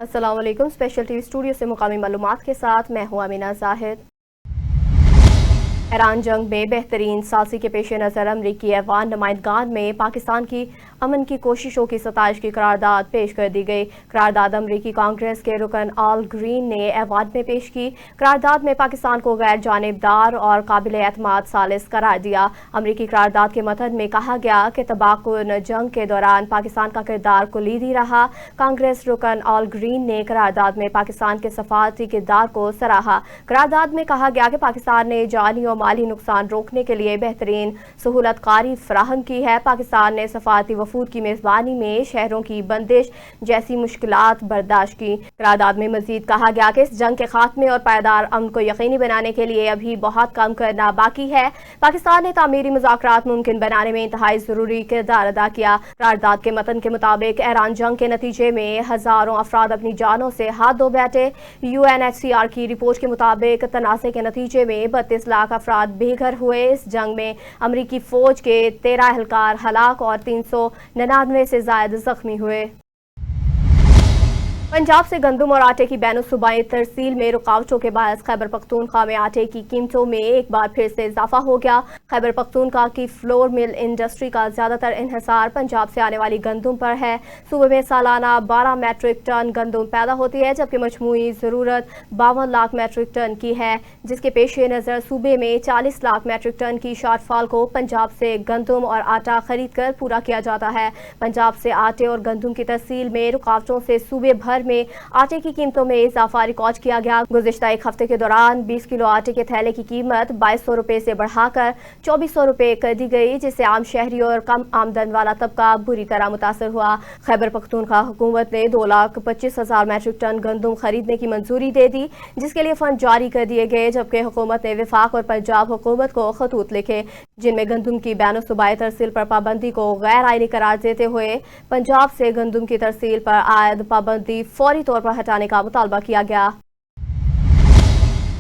السلام علیکم۔ Special T V studio سے مقامی معلومات کے ساتھ میں ہوں امینہ زاہد۔ ایران جنگ میں بہترین ثالثی کے پیش نظر امریکی ایوان نمائندگان میں پاکستان کی امن کی کوششوں کی ستائش کی قرارداد پیش کر دی گئی۔ قرارداد امریکی کانگریس کے رکن آل گرین نے ایوان میں پیش کی۔ قرارداد میں پاکستان کو غیر جانبدار اور قابل اعتماد ثالث قرار دیا۔ امریکی قرارداد کے متن میں کہا گیا کہ تباکن جنگ کے دوران پاکستان کا کردار کلیدی رہا۔ کانگریس رکن آل گرین نے قرارداد میں پاکستان کے سفارتی کردار کو سراہا۔ قرارداد میں کہا گیا کہ پاکستان نے جانی اور مالی نقصان روکنے کے لیے بہترین سہولت کاری فراہم کی ہے۔ پاکستان نے سفارتی وفود کی میزبانی میں شہروں کی بندش جیسی مشکلات برداشت کی۔ قرارداد میں مزید کہا گیا کہ اس جنگ کے خاتمے اور پائیدار امن کو یقینی بنانے کے لیے ابھی بہت کام کرنا باقی ہے۔ پاکستان نے تعمیری مذاکرات ممکن بنانے میں انتہائی ضروری کردار ادا کیا۔ قرارداد کے متن کے مطابق ایران جنگ کے نتیجے میں ہزاروں افراد اپنی جانوں سے ہاتھ دھو بیٹھے۔ UNHCR کی رپورٹ کے مطابق تنازع کے نتیجے میں 32 لاکھ افراد بے گھر ہوئے۔ اس جنگ میں امریکی فوج کے 13 اہلکار ہلاک اور 399 سے زائد زخمی ہوئے۔ پنجاب سے گندم اور آٹے کی بین الصوبائی ترسیل میں رکاوٹوں کے باعث خیبر پختونخوا میں آٹے کی قیمتوں میں ایک بار پھر سے اضافہ ہو گیا۔ خیبر پختونخوا کی فلور مل انڈسٹری کا زیادہ تر انحصار پنجاب سے آنے والی گندم پر ہے۔ صوبے میں سالانہ 12 میٹرک ٹن گندم پیدا ہوتی ہے، جبکہ مجموعی ضرورت 52 لاکھ میٹرک ٹن کی ہے، جس کے پیش نظر صوبے میں 40 لاکھ میٹرک ٹن کی شارٹ فال کو پنجاب سے گندم اور آٹا خرید کر پورا کیا جاتا ہے۔ پنجاب سے آٹے اور گندم کی ترسیل میں رکاوٹوں سے صوبے بھر میں آٹے کی قیمتوں میں اضافہ ریکارڈ کیا گیا۔ گزشتہ ایک ہفتے کے دوران 20 کلو آٹے کے تھیلے کی قیمت 2200 روپے سے بڑھا کر 2400 روپے کر دی گئی، جس سے عام شہری اور کم آمدن والا طبقہ بری طرح متاثر ہوا۔ خیبر پختونخوا حکومت نے 2,25,000 میٹرک ٹن گندم خریدنے کی منظوری دے دی، جس کے لیے فنڈ جاری کر دیے گئے، جبکہ حکومت نے وفاق اور پنجاب حکومت کو خطوط لکھے جن میں گندم کی بین الصوبائی ترسیل پر پابندی کو غیر آئینی قرار دیتے ہوئے پنجاب سے گندم کی ترسیل پر عائد پابندی فوری طور پر ہٹانے کا مطالبہ کیا گیا۔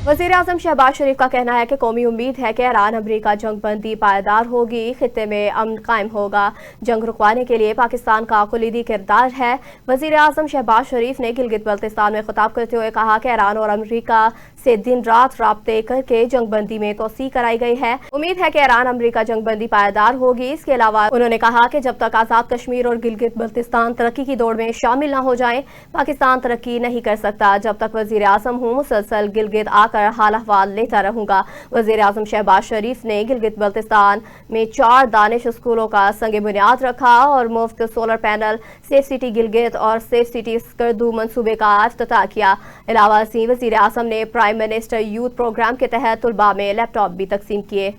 وزیراعظم شہباز شریف کا کہنا ہے کہ قومی امید ہے کہ ایران امریکہ جنگ بندی پائیدار ہوگی، خطے میں امن قائم ہوگا۔ جنگ رکوانے کے لیے پاکستان کا کلیدی کردار ہے۔ وزیراعظم شہباز شریف نے گلگت بلتستان میں خطاب کرتے ہوئے کہا کہ ایران اور امریکہ سے دن رات رابطے کر کے جنگ بندی میں توسیع کرائی گئی ہے۔ امید ہے کہ ایران امریکہ جنگ بندی پائیدار ہوگی۔ اس کے علاوہ انہوں نے کہا کہ جب تک آزاد کشمیر اور گلگت بلتستان ترقی کی دوڑ میں شامل نہ ہو جائیں، پاکستان ترقی نہیں کر سکتا۔ جب تک وزیر اعظم ہوں، مسلسل گلگت آ کر حال احوال لیتا رہوں گا۔ وزیر اعظم شہباز شریف نے گلگت بلتستان میں 4 دانش اسکولوں کا سنگ بنیاد رکھا اور مفت solar panel safe city Gilgit اور سیف سٹی اسکردو منصوبے کا افتتاح کیا۔ علاوہ ازیں وزیر اعظم نے پرائم منسٹر یوتھ پروگرام کے تحت طلباء میں لیپ ٹاپ بھی تقسیم کیے۔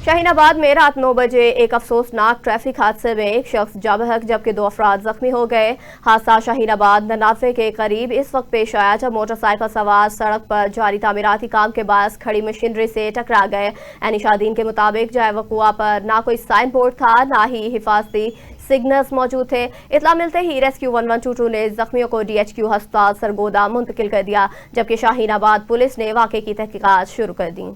شاہین آباد میں رات 9 بجے ایک افسوسناک ٹریفک حادثے میں ایک شخص جاں بحق جبکہ 2 افراد زخمی ہو گئے۔ حادثہ شاہین آباد 99 کے قریب اس وقت پیش آیا جب موٹر سائیکل سوار سڑک پر جاری تعمیراتی کام کے باعث کھڑی مشینری سے ٹکرا گئے۔ عین شاہدین کے مطابق جائے وقوع پر نہ کوئی سائن بورڈ تھا، نہ ہی حفاظتی سگنلز موجود تھے۔ اطلاع ملتے ہی ریسکیو 1122 نے زخمیوں کو DHQ ہسپتال سرگودا منتقل کر دیا، جبکہ شاہین آباد پولیس نے واقعے کی تحقیقات شروع کر دیں۔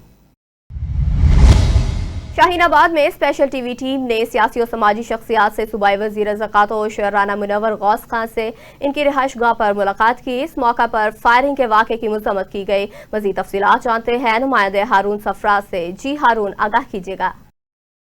شاہین آباد میں اسپیشل ٹی وی ٹیم نے سیاسی و سماجی شخصیات سے صوبائی وزیر زکوٰۃ رانا منور غوث خان سے ان کی رہائش گاہ پر ملاقات کی۔ اس موقع پر فائرنگ کے واقعے کی مذمت کی گئی۔ مزید تفصیلات جانتے ہیں نمائندے ہارون سفراز سے۔ جی ہارون، آگاہ کیجیے گا۔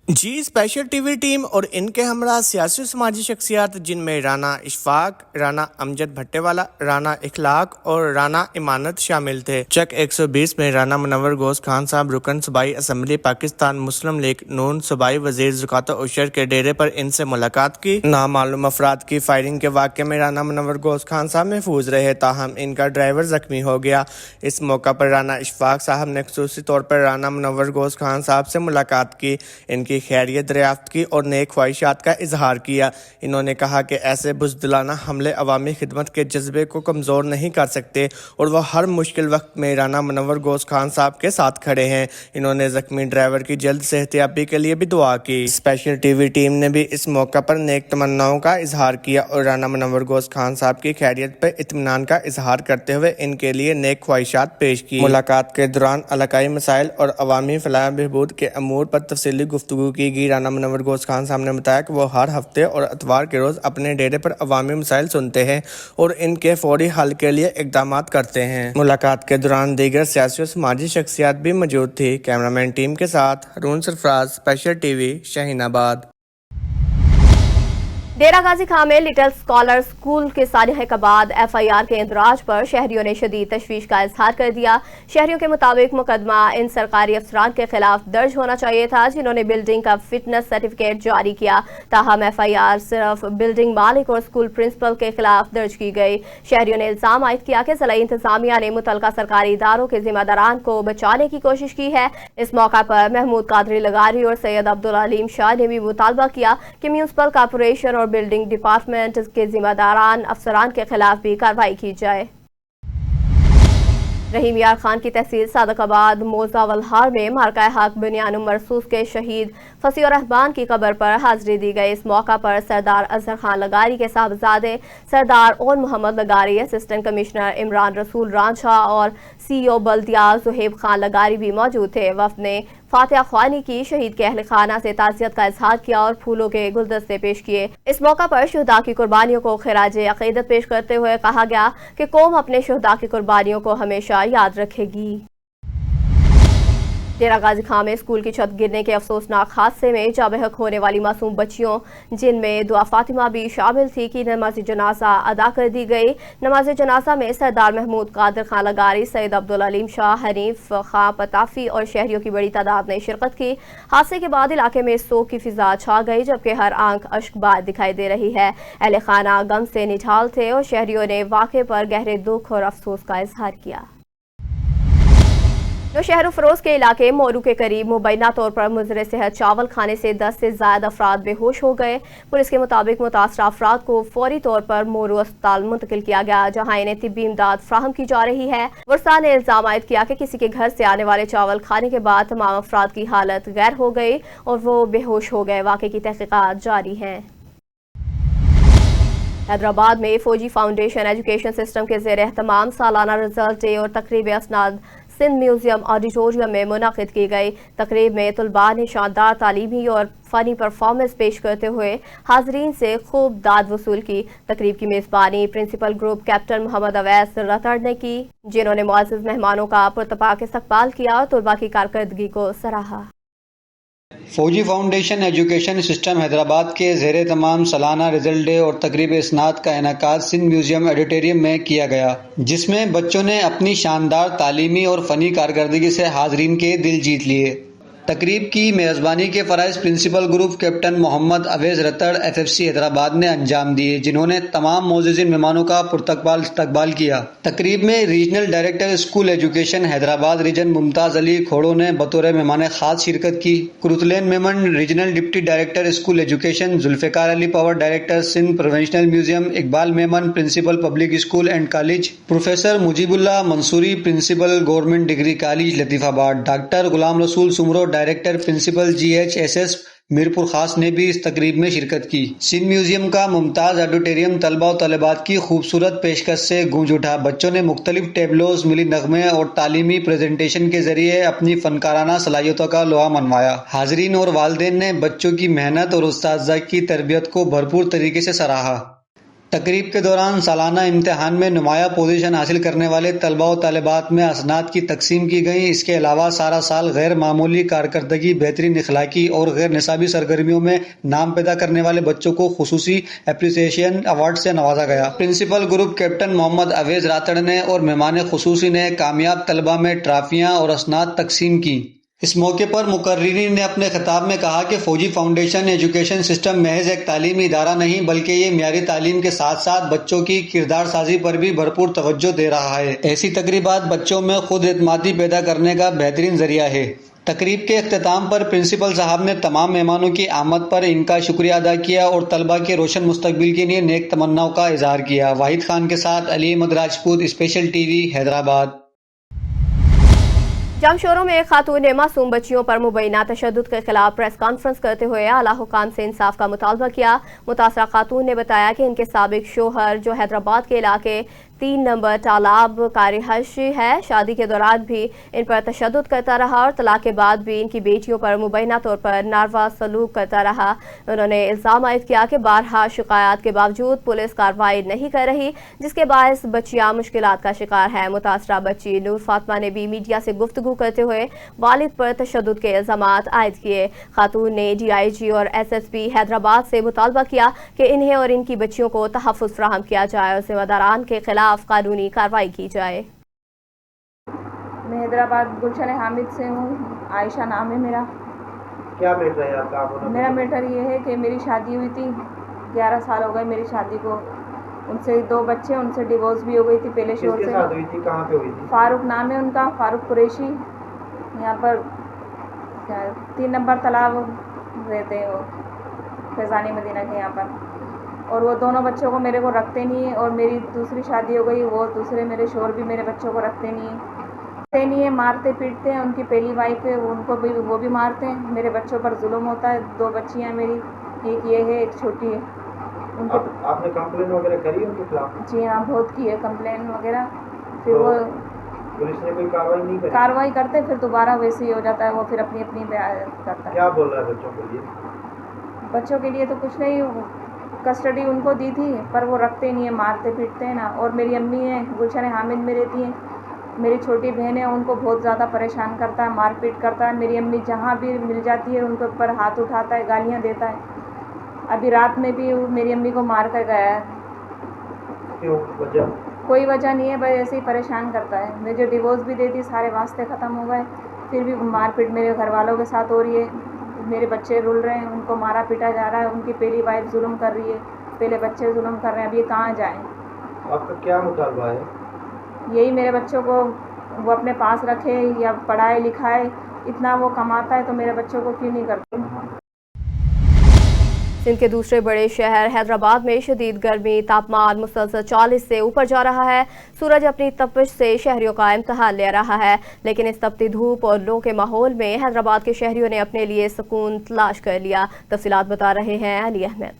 جی، اسپیشل ٹی وی ٹیم اور ان کے ہمراہ سیاسی و سماجی شخصیات جن میں رانا اشفاق، رانا امجد بھٹے والا، رانا اخلاق اور رانا امانت شامل تھے۔ چک 120 میں رانا منور غوث خان صاحب رکن صوبائی اسمبلی پاکستان مسلم لیگ نون صوبائی وزیر زکوٰۃ عشر کے ڈیرے پر ان سے ملاقات کی۔ نامعلوم افراد کی فائرنگ کے واقعے میں رانا منور غوث خان صاحب محفوظ رہے، تاہم ان کا ڈرائیور زخمی ہو گیا۔ اس موقع پر رانا اشفاق صاحب نے خصوصی طور پر رانا منور غوث خان صاحب سے ملاقات کی، ان کی خیریت دریافت کی اور نیک خواہشات کا اظہار کیا۔ انہوں نے کہا کہ ایسے بزدلانہ حملے عوامی خدمت کے جذبے کو کمزور نہیں کر سکتے اور وہ ہر مشکل وقت میں رانا منور غوث خان صاحب کے ساتھ کھڑے ہیں۔ انہوں نے زخمی ڈرائیور کی جلد صحتیابی کے لیے بھی دعا کی۔ اسپیشل ٹی وی ٹیم نے بھی اس موقع پر نیک تمناؤں کا اظہار کیا اور رانا منور غوث خان صاحب کی خیریت پر اطمینان کا اظہار کرتے ہوئے ان کے لیے نیک خواہشات پیش کی۔ ملاقات کے دوران علاقائی مسائل اور عوامی فلاح و بہبود کے امور پر تفصیلی گفتگو گفتگو کی گئی۔ رانا منور گوس خان صاحب نے بتایا کہ وہ ہر ہفتے اور اتوار کے روز اپنے ڈیرے پر عوامی مسائل سنتے ہیں اور ان کے فوری حل کے لیے اقدامات کرتے ہیں۔ ملاقات کے دوران دیگر سیاسی و سماجی شخصیات بھی موجود تھی۔ کیمرامین ٹیم کے ساتھ ہارون سرفراز، اسپیشل ٹی وی، شاہین آباد۔ ڈیرہ غازی خان میں لٹل اسکالر اسکول کے سانحے کے بعد ایف آئی آر کے اندراج پر شہریوں نے شدید تشویش کا اظہار کر دیا۔ شہریوں کے مطابق مقدمہ ان سرکاری افسران کے خلاف درج ہونا چاہیے تھا جنہوں نے بلڈنگ کا فٹنس سرٹیفکیٹ جاری کیا، تاہم ایف آئی آر صرف بلڈنگ مالک اور اسکول پرنسپل کے خلاف درج کی گئی۔ شہریوں نے الزام عائد کیا کہ ضلعی انتظامیہ نے متعلقہ سرکاری اداروں کے ذمہ داران کو بچانے کی کوشش کی ہے۔ اس موقع پر محمود قادری لغاری اور سید عبدالعلیم شاہ نے بھی مطالبہ کیا کہ میونسپل کارپوریشن اور بلڈنگ ڈپارٹمنٹ کے ذمہ داران افسران کے خلاف بھی کارروائی کی جائے۔ رحیم یار خان کی تحصیل صادق آباد موزہ ولہار میں مارکہ حق بنیان مرصوص کے شہید فصیح الرحمان کی قبر پر حاضری دی گئی۔ اس موقع پر سردار اظہر خان لغاری کے صاحبزادے سردار اور محمد لغاری، اسسٹنٹ کمشنر عمران رسول رانجھا اور سی او بلدیہ زہیب خان لغاری بھی موجود تھے۔ وفد نے فاتحہ خوانی کی، شہید کے اہل خانہ سے تعزیت کا اظہار کیا اور پھولوں کے گلدستے پیش کیے۔ اس موقع پر شہداء کی قربانیوں کو خراج عقیدت پیش کرتے ہوئے کہا گیا کہ قوم اپنے شہداء کی قربانیوں کو ہمیشہ یاد رکھے گی۔ ڈیرہ غازی خان میں اسکول کی چھت گرنے کے افسوسناک حادثے میں جاں بحق ہونے والی معصوم بچیوں، جن میں دعا فاطمہ بھی شامل تھی، کی نماز جنازہ ادا کر دی گئی۔ نماز جنازہ میں سردار محمود قادر خان لغاری، سید عبدالعلیم شاہ، حنیف خان پتافی اور شہریوں کی بڑی تعداد نے شرکت کی۔ حادثے کے بعد علاقے میں سوگ کی فضا چھا گئی، جبکہ ہر آنکھ اشک بار دکھائی دے رہی ہے۔ اہل خانہ غم سے نڈھال تھے اور شہریوں نے واقعے پر گہرے دکھ اور افسوس کا اظہار کیا۔ نوشہر و فروز کے علاقے مورو کے قریب مبینہ طور پر مضر صحت چاول کھانے سے 10 سے زائد افراد بے ہوش ہو گئے۔ پولیس کے مطابق متاثرہ افراد کو فوری طور پر مورو اسپتال منتقل کیا گیا، جہاں انہیں طبی امداد فراہم کی جا رہی ہے۔ ورثاء نے الزام عائد کیا کہ کسی کے گھر سے آنے والے چاول کھانے کے بعد تمام افراد کی حالت غیر ہو گئی اور وہ بے ہوش ہو گئے۔ واقعے کی تحقیقات جاری ہیں۔ حیدرآباد میں فوجی فاؤنڈیشن ایجوکیشن سسٹم کے زیر اہتمام سالانہ رزلٹ ڈے اور تقریب اسناد سندھ میوزیم آڈیٹوریم میں منعقد کی گئی۔ تقریب میں طلباء نے شاندار تعلیمی اور فنی پرفارمنس پیش کرتے ہوئے حاضرین سے خوب داد وصول کی۔ تقریب کی میزبانی پرنسپل گروپ کیپٹن محمد اویس رتڑ نے کی، جنہوں نے معزز مہمانوں کا پرتپاک استقبال کیا اور طلباء کی کارکردگی کو سراہا۔ فوجی فاؤنڈیشن ایجوکیشن سسٹم حیدرآباد کے زیر اہتمام سالانہ رزلٹ ڈے اور تقریب اسناد کا انعقاد سندھ میوزیم آڈیٹوریم میں کیا گیا، جس میں بچوں نے اپنی شاندار تعلیمی اور فنی کارکردگی سے حاضرین کے دل جیت لیے۔ تقریب کی میزبانی کے فرائض پرنسپل گروپ کیپٹن محمد اویس رتڑ FFC حیدرآباد نے انجام دیے، جنہوں نے تمام معززین مہمانوں کا پرتقبال استقبال کیا۔ تقریب میں regional director school education Hyderabad region Mumtaz Ali کھوڑوں نے بطور مہمان خاص شرکت کی۔ کرتلین Memon regional deputy director school education, Zulfiqar Ali پاور director Sindh provincial museum, Iqbal Memon principal public school and college, professor Mujeeb Ullah Mansoori principal government degree college Latifabad, doctor Ghulam Rasool Soomro director principal GHSS Mirpur Khas نے بھی اس تقریب میں شرکت کی۔ سندھ میوزیم کا ممتاز آڈیٹوریم طلباء و طالبات کی خوبصورت پیشکش سے گونج اٹھا۔ بچوں نے مختلف ٹیبلوز، ملی نغمے اور تعلیمی پریزنٹیشن کے ذریعے اپنی فنکارانہ صلاحیتوں کا لوہا منوایا۔ حاضرین اور والدین نے بچوں کی محنت اور اساتذہ کی تربیت کو بھرپور طریقے سے سراہا۔ تقریب کے دوران سالانہ امتحان میں نمایاں پوزیشن حاصل کرنے والے طلباء و طالبات میں اسناد کی تقسیم کی گئی۔ اس کے علاوہ سارا سال غیر معمولی کارکردگی، بہترین اخلاقی اور غیر نصابی سرگرمیوں میں نام پیدا کرنے والے بچوں کو خصوصی اپریسیشن ایوارڈ سے نوازا گیا۔ پرنسپل گروپ کیپٹن محمد اویس راتڑ نے اور مہمان خصوصی نے کامیاب طلباء میں ٹرافیاں اور اسناد تقسیم کی۔ اس موقع پر مقررین نے اپنے خطاب میں کہا کہ فوجی فاؤنڈیشن ایجوکیشن سسٹم محض ایک تعلیمی ادارہ نہیں، بلکہ یہ معیاری تعلیم کے ساتھ ساتھ بچوں کی کردار سازی پر بھی بھرپور توجہ دے رہا ہے۔ ایسی تقریبات بچوں میں خود اعتمادی پیدا کرنے کا بہترین ذریعہ ہے۔ تقریب کے اختتام پر پرنسپل صاحب نے تمام مہمانوں کی آمد پر ان کا شکریہ ادا کیا اور طلباء کے روشن مستقبل کے لیے نیک تمناؤں کا اظہار کیا۔ واحد خان کے ساتھ Ali Ahmed Rajput, special T V, Hyderabad. جمشوروں میں خاتون نے معصوم بچیوں پر مبینہ تشدد کے خلاف پریس کانفرنس کرتے ہوئے اعلیٰ حکام سے انصاف کا مطالبہ کیا۔ متاثرہ خاتون نے بتایا کہ ان کے سابق شوہر جو حیدرآباد کے علاقے 3 नंबर तालाब का रिहायशी है। शादी के दौरान भी इन पर तशद्दुद करता रहा और तलाक के बाद भी इनकी बेटियों पर मुबैना तौर पर नारवा सलूक करता रहा। उन्होंने इल्ज़ाम आयद किया कि बारहा शिकायत के बावजूद पुलिस कार्रवाई नहीं कर रही, जिसके बायस बच्चियां मुश्किलात का शिकार हैं। मुतासरा बच्ची नूर फातिमा ने भी मीडिया से गुफ्तगू करते हुए वालिद पर तशद्दुद के इल्ज़ाम आयद किए। खातून ने DIG और SSP हैदराबाद से मुतालबा किया कि इन्हें और इनकी बच्चियों को तहफ़्फ़ुज़ फराहम किया जाए और ज़िम्मेदारान के खिलाफ कानूनी कार्रवाई की जाए। मैं हैदराबाद गुलशन हामिद से हूँ। आयशा नाम है मेरा। क्या मैटर है आपका? मेरा मैटर ये है कि मेरी शादी हुई थी, 11 साल हो गए मेरी शादी को। उनसे 2 बच्चे, उनसे डिवोर्स भी हो गई थी पहले शोर से। किसके साथ हुई थी? कहाँ पे हुई थी? फारूक नाम है उनका, फारूक कुरैशी। यहाँ पर 3 नंबर तालाब रहते हैं वो, फैज़ानी मदीना के यहाँ पर। और वो दोनों बच्चों को मेरे को रखते नहीं है। और मेरी दूसरी शादी हो गई, वो दूसरे मेरे शोहर भी मेरे बच्चों को रखते नहीं है, मारते पीटते हैं। उनकी पहली वाइफ है, उनको भी वो भी मारते हैं। मेरे बच्चों पर जुल्म होता है। 2 बच्चियाँ मेरी, एक ये है, एक छोटी है। उनके आपने कंप्लेन वगैरह करी उनके खिलाफ? जी हाँ, बहुत की है कंप्लेन वगैरह। फिर तो वो पुलिस ने कोई कार्रवाई नहीं करी? कार्रवाई करते, फिर दोबारा वैसे ही हो जाता है। वो फिर अपनी करता है। क्या बोल रहा है बच्चों के लिए? बच्चों के लिए तो कुछ नहीं, कस्टडी उनको दी थी, पर वो रखते नहीं है, मारते पीटते हैं ना। और मेरी अम्मी है, गुलशन हामिद में रहती हैं। मेरी छोटी बहन है, उनको बहुत ज़्यादा परेशान करता है, मारपीट करता है। मेरी अम्मी जहाँ भी मिल जाती है उनके ऊपर हाथ उठाता है, गालियाँ देता है। अभी रात में भी मेरी अम्मी को मार कर गया है। क्यों? वजह? कोई वजह नहीं है, बस ऐसे ही परेशान करता है। मुझे डिवोर्स भी दे दी, सारे वास्ते ख़त्म हो गए, फिर भी मारपीट मेरे घर वालों के साथ हो रही है। मेरे बच्चे रुल रहे हैं, उनको मारा पीटा जा रहा है। उनकी पहली वाइफ जुल्म कर रही है, पहले बच्चे जुल्म कर रहे हैं। अब ये कहाँ जाएँ? आपका क्या मुतालबा है? यही मेरे बच्चों को वो अपने पास रखे या पढ़ाए लिखाए। इतना वो कमाता है तो मेरे बच्चों को क्यों नहीं करते? सिंध के दूसरे बड़े शहर हैदराबाद में शदीद गर्मी, तापमान मुसलसल 40 से ऊपर जा रहा है। सूरज अपनी तपिश से शहरियों का इम्तिहान ले रहा है, लेकिन इस तपती धूप और लो के माहौल में हैदराबाद के शहरियों ने अपने लिए सुकून तलाश कर लिया। तफसीलात बता रहे हैं अली अहमद।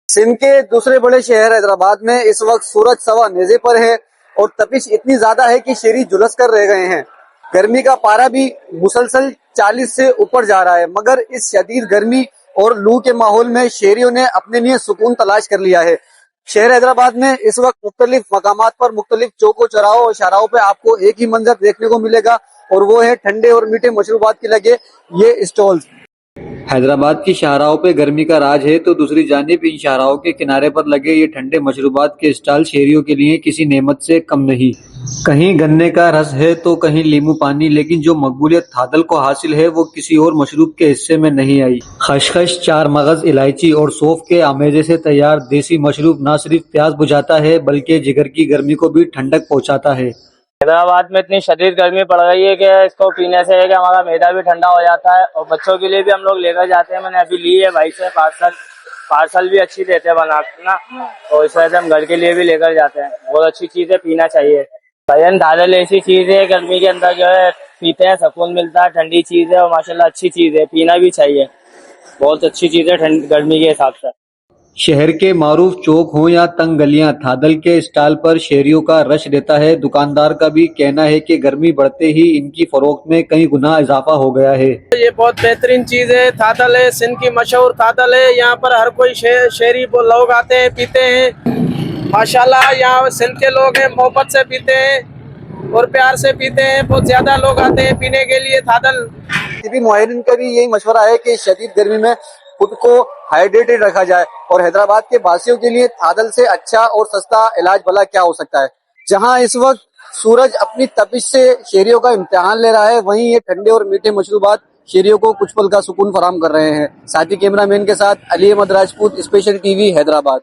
सिंध के दूसरे बड़े शहर हैदराबाद में इस वक्त सूरज सवा नेज़े पर है और तपिश इतनी ज्यादा है कि शहरी झुलस कर रह गए हैं। गर्मी का पारा भी मुसलसल 40 से ऊपर जा रहा है, मगर इस शदीद गर्मी और लू के माहौल में शहरियों ने अपने लिए सुकून तलाश कर लिया है। शहर हैदराबाद में इस वक्त मुख्तलिफ मकामात पर, मुख्तलिफ चौकों चौराहों और शाहराहों पे आपको एक ही मंजर देखने को मिलेगा, और वो है ठंडे और मीठे मशरूबात के लगे ये स्टॉल्स। हैदराबाद की शाहराहों पे गर्मी का राज है, तो दूसरी जानिब इन शाहराहों के किनारे पर लगे ये ठंडे मशरूबात के स्टॉल शहरियों के लिए किसी नेमत से कम नहीं। कहीं गन्ने का रस है तो कहीं नींबू पानी, लेकिन जो मकबूलियत थादल को हासिल है वो किसी और मशरूब के हिस्से में नहीं आई। खशखश, 4 मगज, इलायची और सौंफ के आमेजे से तैयार देसी मशरूब न सिर्फ प्यास बुझाता है बल्कि जिगर की गर्मी को भी ठंडक पहुंचाता है। हैदराबाद में इतनी शदीद गर्मी पड़ रही है कि इसको पीने से है कि हमारा मैदा भी ठंडा हो जाता है, और बच्चों के लिए भी हम लोग लेकर जाते हैं। मैंने अभी ली है भाई से पार्सल भी अच्छी देते हैं बना के ना, तो इस वजह से हम घर के लिए भी लेकर जाते हैं। बहुत अच्छी चीज़ है, पीना चाहिए। भजन दादल ऐसी चीज़ है गर्मी के अंदर जो है पीते हैं, सुकून मिलता है, ठंडी चीज़ है और माशाल्लाह अच्छी चीज़ है, पीना भी चाहिए। बहुत अच्छी चीज़ है गर्मी के हिसाब से। शहर के मारूफ चौक हो या तंग गलियां, थादल के स्टॉल पर शहरियों का रश रहता है। दुकानदार का भी कहना है कि गर्मी बढ़ते ही इनकी फरोख्त में कई गुना इजाफा हो गया है। ये बहुत बेहतरीन चीज है। थादल है, सिंध की मशहूर थादल है। यहाँ पर हर कोई शहरी लोग आते हैं, पीते हैं। माशाल्लाह यहाँ सिंध के लोग हैं, मोहब्बत से पीते हैं और प्यार से पीते हैं। बहुत ज्यादा लोग आते हैं पीने के लिए थादल। मुआहिरीन का भी यही मशवरा है कि शदीद गर्मी में खुद को हाइड्रेटेड रखा जाए, और हैदराबाद के वासियों के लिए थादल से अच्छा और सस्ता इलाज भला क्या हो सकता है। जहां इस वक्त सूरज अपनी तपिश से शहरियों का इम्तिहान ले रहा है, वहीं ये ठंडे और मीठे मशरूबात शहरियों को कुछ पल का सुकून फराहम कर रहे हैं। साथी कैमरामैन के साथ अली अहमद राजपूत, स्पेशल टीवी, हैदराबाद।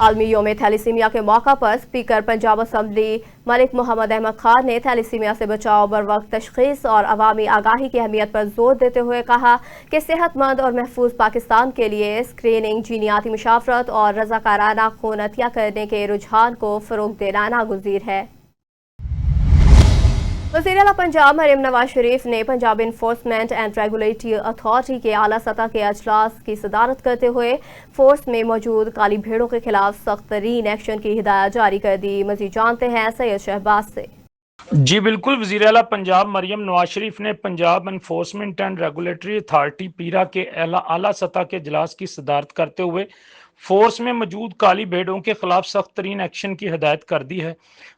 आलमी योम थैलीसीमिया के मौका पर स्पीकर पंजाब असम्बली मलिक मोहम्मद अहमद खान ने थैलीसीमिया से बचाव, बर वक्त तशखीस और अवामी आगाही की अहमियत पर जोर देते हुए कहा कि सेहतमंद और महफूज पाकिस्तान के लिए स्क्रीनिंग, जीनियाती मुशावरत और रजाकाराना खून अतिया करने के रुझान को फरोग देना नागुज़ीर है। वज़ीर आला पंजाब मरियम नवाज शरीफ ने Punjab enforcement and regulatory authority के आला सतह के अजलास की सदारत करते हुए फोर्स में मौजूद काली भेड़ों के खिलाफ सख्त तरीन एक्शन की हिदायत जारी कर दी। मज़ीद जानते हैं सैयद शहबाज से। जी बिल्कुल, वज़ीर आला पंजाब मरियम नवाज शरीफ ने Punjab enforcement and regulatory authority पीरा के आला सतह के इजलास की सदारत करते हुए फोर्स में मौजूद काली भेड़ों के खिलाफ सख्त तरीन एक्शन की हिदायत कर दी है।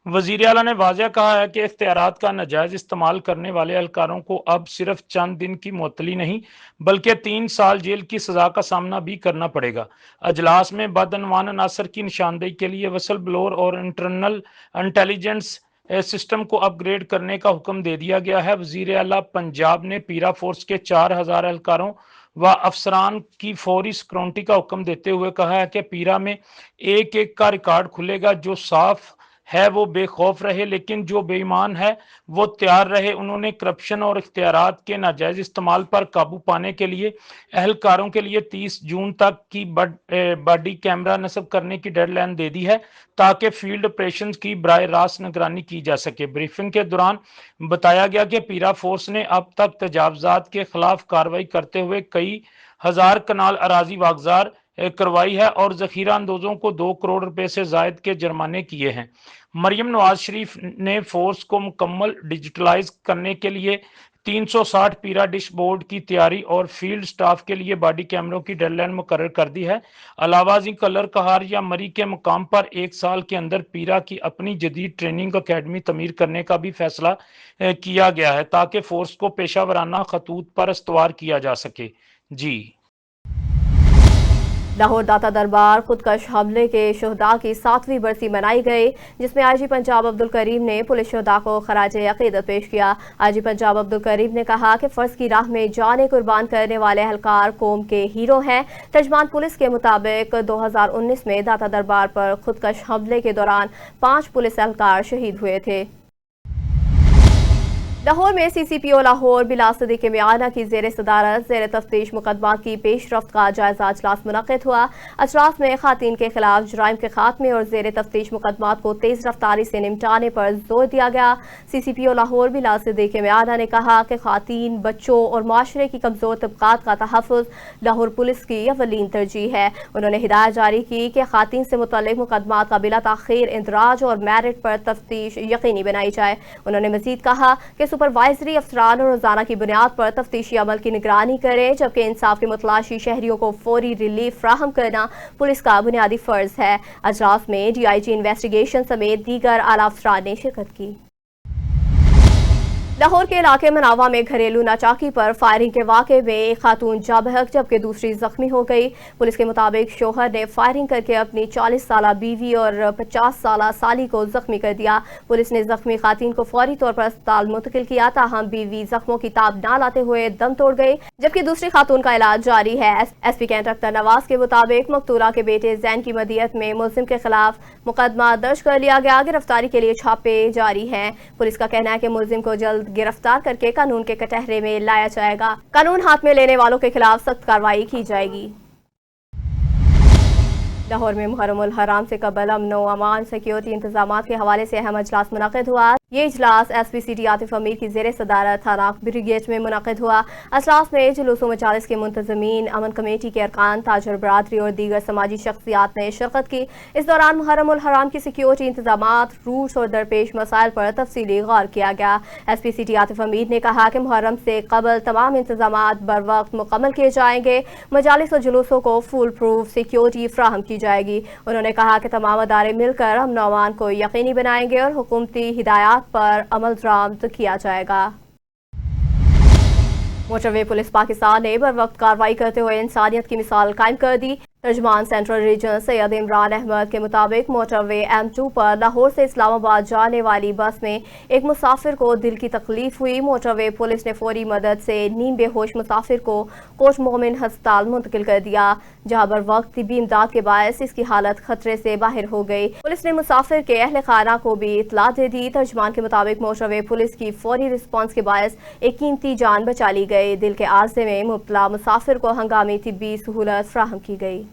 वज़ीर आला ने वाज़ेह कहा है कि इख्तियारात का नाजायज़ इस्तेमाल करने वाले एहलकारों को अब सिर्फ चंद दिन की मुअत्तली नहीं बल्कि 3 साल जेल की सज़ा का सामना भी करना पड़ेगा। अजलास में बदअनवान अनासर की निशानदेही के लिए वसल ब्लोअर और इंटरनल इंटेलिजेंस सिस्टम को अपग्रेड करने का हुक्म दे दिया गया है। वज़ीर आला पंजाब ने पीरा फोर्स के 4000 एहलकारों व अफसरान की फौरी सिक्योरिटी का हुक्म देते हुए कहा है कि पीरा में एक एक का रिकॉर्ड खुलेगा। जो साफ है वो बेखौफ रहे, लेकिन जो बेईमान है वो तैयार रहे। उन्होंने करप्शन और इख्तियारात के नाजायज़ इस्तेमाल पर काबू पाने के लिए एहलकारों के लिए 30 जून तक की बॉडी कैमरा नस्ब करने की डेडलाइन दे दी है ताकि फील्ड ऑपरेशन की बराह रास्त निगरानी की जा सके। ब्रीफिंग के दौरान बताया गया कि पीरा फोर्स ने अब तक तजावजात के खिलाफ कार्रवाई करते हुए कई हजार कनाल अराजी वागजार करवाई है और जखीरा अंदोजों को 2 करोड़ रुपए से जायद के जुर्माने किए हैं। मरियम नवाज शरीफ ने फोर्स को मुकम्मल डिजिटलाइज करने के लिए 360 पीरा डिश बोर्ड की तैयारी और फील्ड स्टाफ के लिए बॉडी कैमरों की डेडलाइन मुकर्रर कर दी है। अलावा कलर कहार या मरी के मुकाम पर 1 साल के अंदर पीरा की अपनी जदीद ट्रेनिंग अकेडमी तमीर करने का भी फैसला किया गया है ताकि फोर्स को पेशा वराना खतूत पर इस्तवार किया जा सके। जी लाहौर दाता दरबार खुदकश हमले के शहदा की 7वीं बरसी मनाई गई, जिसमें आईजी पंजाब अब्दुल करीम ने पुलिस शहदा को खराज अकीदत पेश किया। आईजी पंजाब अब्दुल करीम ने कहा कि फर्ज की राह में जाने कुर्बान करने वाले एहलकार कौम के हीरो हैं। तर्जमान पुलिस के मुताबिक 2019 में दाता दरबार पर खुदकश हमले के दौरान 5 पुलिस एहलकार शहीद हुए थे। लाहौर में CCPO लाहौर बिला सिद्दीकी मियाना की ज़ेर सदारत ज़ेर तफ्तीश मुकदमात की पेशरफ्त का जायजा अजलास मुनक़िद हुआ। अजलास में ख़ातीन के खिलाफ जराइम के खात्मे और ज़ेर तफ्तीश मुकदमात को तेज़ रफ्तारी से निपटाने पर जोर दिया गया। CCPO लाहौर बिला सिद्दीकी मियाना ने कहा कि ख़ातीन, बच्चों और माशरे की कमज़ोर तबक़ात का तहफ़्फ़ुज़ लाहौर पुलिस की अवलीन तरजीह है। उन्होंने हिदायत जारी की कि ख़ातीन से मुतल्लिक़ मुकदमात का बिला ताख़ीर इंदराज और मेरिट पर तफ्तीश यकीनी बनाई जाए। उन्होंने मज़ीद कहा कि सुपरवाइजरी अफसरान और रोजाना की बुनियाद पर तफ्तीशी अमल की निगरानी करें, जबकि इंसाफ के मुतलाशी शहरियों को फौरी रिलीफ फ्राहम करना पुलिस का बुनियादी फर्ज है। अजलास में DIG इन्वेस्टिगेशन समेत दीगर आला अफसरान ने शिरकत की। लाहौर के इलाके मनावा में घरेलू नाचाकी पर फायरिंग के वाक़े में एक खातून जा बहक जबकि दूसरी जख्मी हो गई। पुलिस के मुताबिक शोहर ने फायरिंग करके अपनी 40 साला बीवी और 50 साला साली को जख्मी कर दिया। पुलिस ने जख्मी खातून को फौरी तौर पर अस्पताल मुंतकिल किया, ताहम बीवी जख्मों की ताब न लाते हुए दम तोड़ गई, जबकि दूसरी खातून का इलाज जारी है। SP कैंट अख्तर नवाज के मुताबिक मकतूला के बेटे जैन की मदियत में मुलजिम के खिलाफ मुकदमा दर्ज कर लिया गया। गिरफ्तारी के लिए छापे जारी हैं। पुलिस का कहना है कि मुलजिम को जल्द गिरफ्तार करके कानून के कटहरे में लाया जाएगा। कानून हाथ में लेने वालों के खिलाफ सख्त कार्रवाई की जाएगी। लाहौर में मुहर्रमुल हराम से कबल अमन व अमान सिक्योरिटी इंतजाम के हवाले से अहम इजलास मुनक़िद हुआ। ये इजलास SP सिटी आतिफ अमीर की ज़ेर सदारत थाना ब्रिगेड में मुनक़िद हुआ। इजलास में जुलूस व मजालिस के मुंतज़मीन, अमन कमेटी के अरकान, ताजर बरादरी और दीगर समाजी शख्सियात ने शिरकत की। इस दौरान मुहर्रमुल हराम की सिक्योरिटी इंतजामात, रूट्स और दरपेश मसाइल पर तफसीली गौर किया गया। SP सिटी आतिफ अमीर ने कहा कि मुहर्रम से कबल तमाम इंतजामात बर वक्त मुकम्मल किए जाएंगे। मजालिस और जुलूसों को फुल प्रूफ सिक्योरिटी फ्राहम की जाएगी। उन्होंने कहा कि तमाम अदारे मिलकर अमन व अमान को यकीनी बनाएंगे और हुकूमती हिदायत पर अमल दरामद किया जाएगा। मोटरवे पुलिस पाकिस्तान ने बर वक्त कार्रवाई करते हुए इंसानियत की मिसाल कायम कर दी। तर्जमान सेंट्रल रीजन सैयद इमरान अहमद के मुताबिक मोटरवे M2 पर लाहौर से इस्लामाबाद जाने वाली बस में एक मुसाफिर को दिल की तकलीफ हुई। मोटरवे पुलिस ने फौरी मदद से नीम बेहोश मुसाफिर को कोच मोमिन अस्पताल मुंतकिल कर दिया, जहां बर वक्त तिब्बी इमदाद के बायस इसकी हालत खतरे से बाहर हो गई। पुलिस ने मुसाफिर के अहल खाना को भी इतला दे दी। तर्जमान के मुताबिक मोटरवे पुलिस की फौरी रिस्पांस के बायस एक कीमती जान बचा ली गई। दिल के आर्जे में मुब्तला मुसाफिर को हंगामी तिब्बी सहूलत फ्राहम की गई।